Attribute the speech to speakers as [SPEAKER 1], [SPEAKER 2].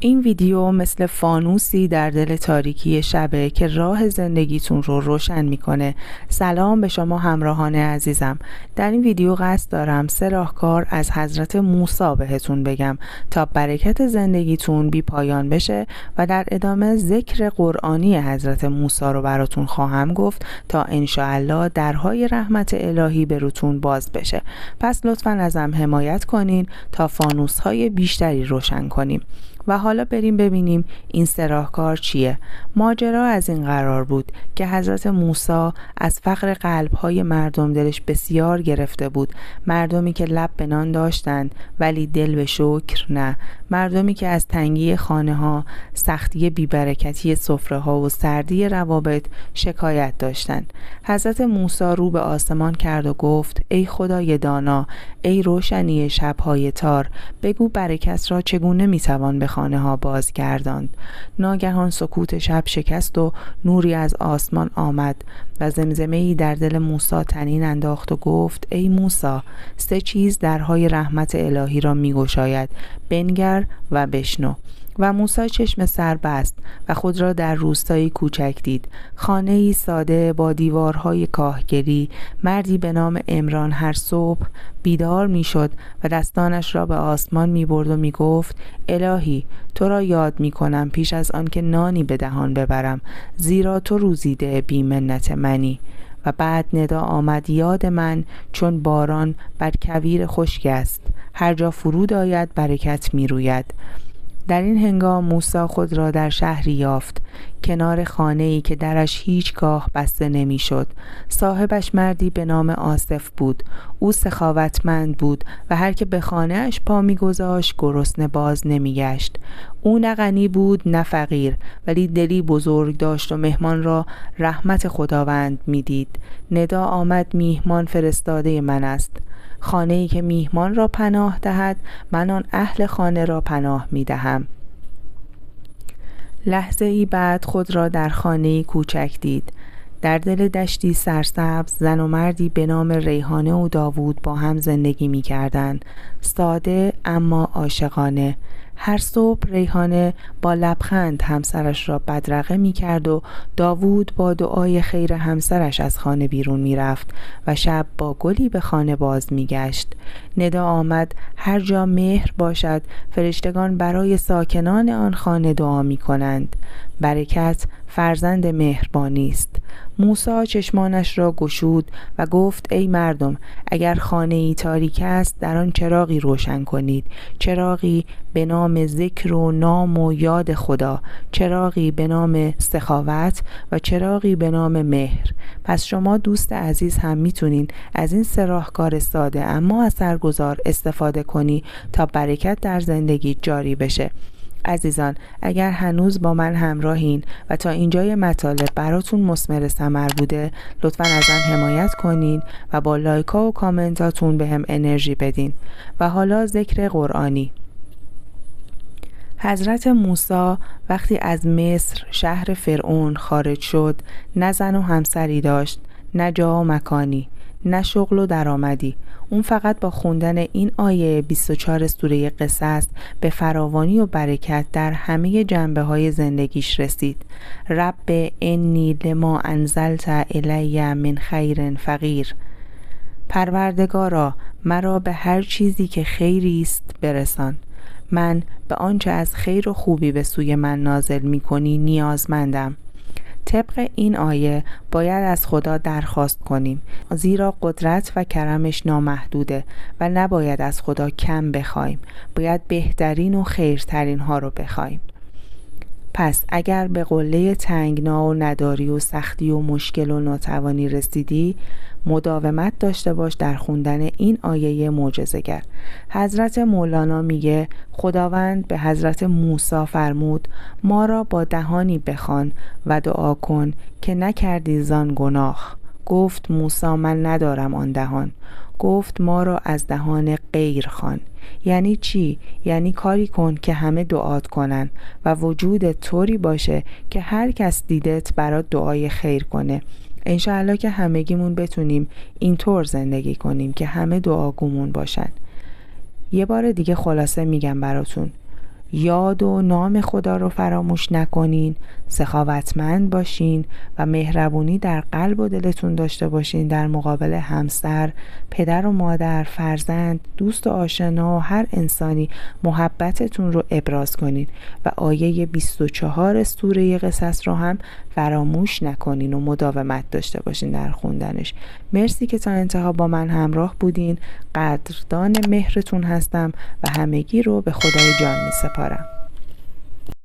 [SPEAKER 1] این ویدیو مثل فانوسی در دل تاریکی شبه که راه زندگیتون رو روشن میکنه. سلام به شما همراهان عزیزم. در این ویدیو قصد دارم 3 راهکار از حضرت موسی بهتون بگم تا برکت زندگیتون بی پایان بشه و در ادامه ذکر قرآنی حضرت موسی رو براتون خواهم گفت تا انشاءالله درهای رحمت الهی به روتون باز بشه. پس لطفاً ازم حمایت کنین تا فانوس‌های بیشتری روشن کنیم. و حالا بریم ببینیم این 3 راهکار چیه. ماجرا از این قرار بود که حضرت موسی از فقر قلب‌های مردم دلش بسیار گرفته بود. مردمی که لب به نان داشتند ولی دل به شکر نه. مردمی که از تنگی خانه‌ها، سختی بی‌برکتی سفره‌ها و سردی روابط شکایت داشتند. حضرت موسی رو به آسمان کرد و گفت: ای خدای دانا، ای روشنی شب‌های تار، بگو برکت را چگونه می‌توان به خانه‌ها بازگرداند. ناگهان سکوت شب شکست و نوری از آسمان آمد و زمزمه‌ای در دل موسی طنین انداخت و گفت: ای موسی، 3 چیز درهای رحمت الهی را می‌گشاید، بنگر و بشنو. و موسی چشم سر بست و خود را در روستایی کوچک دید. خانه‌ای ساده با دیوارهای کاهگلی. مردی به نام عمران هر صبح بیدار میشد و دستانش را به آسمان میبرد و میگفت: الهی، تو را یاد میکنم پیش از آن که نانی به دهان ببرم، زیرا تو روزیده بی منت منی. و بعد ندا آمد: یاد من چون باران بر کویر خشک است، هر جا فرود آید برکت میروید. در این هنگام موسی خود را در شهری یافت، کنار خانه‌ای که درش هیچگاه بسته نمی‌شد. صاحبش مردی به نام آصف بود. او سخاوتمند بود و هر که به خانه‌اش پا می‌گذاشت گرسنه باز نمی‌گشت. او نه غنی بود نه فقیر، ولی دلی بزرگ داشت و مهمان را رحمت خداوند می‌دید. ندا آمد: میهمان فرستاده من است. خانه‌ای که میهمان را پناه دهد، من آن اهل خانه را پناه می‌دهم. لحظه ای بعد خود را در خانه‌ای کوچک دید. در دل دشتی سرسبز زن و مردی به نام ریحانه و داوود با هم زندگی می‌کردند. ساده اما عاشقانه. هر صبح ریحانه با لبخند همسرش را بدرقه می‌کرد و داوود با دعای خیر همسرش از خانه بیرون می‌رفت و شب با گلی به خانه باز می‌گشت. ندا آمد: هر جا مهر باشد فرشتگان برای ساکنان آن خانه دعا می‌کنند. برکت فرزند مهربانی است. موسی چشمانش را گشود و گفت: ای مردم، اگر خانه‌ای تاریک است در آن چراغی روشن کنید، چراغی به نام ذکر و نام و یاد خدا، چراغی به نام سخاوت و چراغی به نام مهر. پس شما دوست عزیز هم میتونین از این 3 راهکار ساده اما اثرگذار استفاده کنی تا برکت در زندگی جاری بشه. عزیزان، اگر هنوز با من همراهین و تا اینجای مطالب براتون مثمر ثمر بوده، لطفاً ازم حمایت کنین و با لایک‌ها و کامنتاتون بهم انرژی بدین. و حالا ذکر قرآنی. حضرت موسی وقتی از مصر شهر فرعون خارج شد، نه زن و همسری داشت، نه جا و مکانی، نه شغل و درآمدی. اون فقط با خوندن این آیه 24 سوره قصص به فراوانی و برکت در همه جنبه‌های زندگیش رسید. رب انی لما انزلت الی من خیر فقیر. پروردگارا، مرا به هر چیزی که خیری است برسان. من به آنچه از خیر و خوبی به سوی من نازل می‌کنی نیازمندم. طبق این آیه باید از خدا درخواست کنیم، زیرا قدرت و کرمش نامحدوده و نباید از خدا کم بخوایم. باید بهترین و خیرترین ها رو بخوایم. پس اگر به قله تنگنا و نداری و سختی و مشکل و ناتوانی رسیدی، مداومت داشته باش در خوندن این آیه معجزه‌گر. حضرت مولانا میگه خداوند به حضرت موسی فرمود: ما را با دهانی بخوان و دعا کن که نکردی زان گناه. گفت موسی: من ندارم آن دهان. گفت: ما را از دهان غیر خوان. یعنی چی؟ یعنی کاری کن که همه دعات کنن و وجود طوری باشه که هر کس دیدت برات دعای خیر کنه. انشاءالله که همگیمون بتونیم اینطور زندگی کنیم که همه دعاگومون باشن. یه بار دیگه خلاصه میگم براتون. یاد و نام خدا رو فراموش نکنین، سخاوتمند باشین و مهربونی در قلب و دلتون داشته باشین در مقابل همسر، پدر و مادر، فرزند، دوست و آشنا و هر انسانی محبتتون رو ابراز کنین و آیه 24 سوره قصص رو هم فراموش نکنین و مداومت داشته باشین در خوندنش. مرسی که تا انتها با من همراه بودین. قدردان مهرتون هستم و همگی رو به خدای جان می سپارم.